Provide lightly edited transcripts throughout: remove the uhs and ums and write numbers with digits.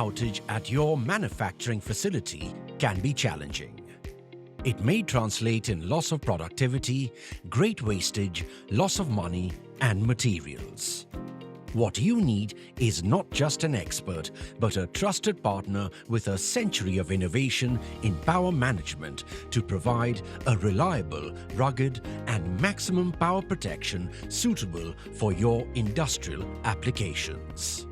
outage at your manufacturing facility can be challenging. It may translate in loss of productivity, great wastage, loss of money and materials. What you need is not just an expert, but a trusted partner with a century of innovation in power management to provide a reliable, rugged, and maximum power protection suitable for your industrial applications.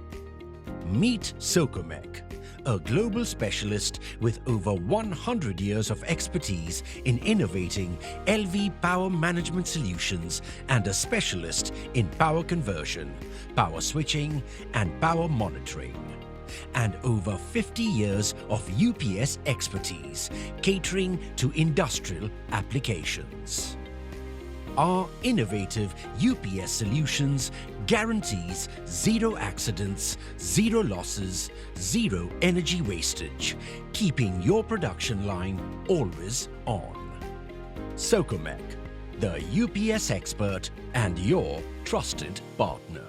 Meet Socomec, a global specialist with over 100 years of expertise in innovating LV power management solutions and a specialist in power conversion, power switching and power monitoring. And over 50 years of UPS expertise catering to industrial applications. Our innovative UPS solutions guarantees zero accidents, zero losses, zero energy wastage, keeping your production line always on. Socomec, the UPS expert and your trusted partner.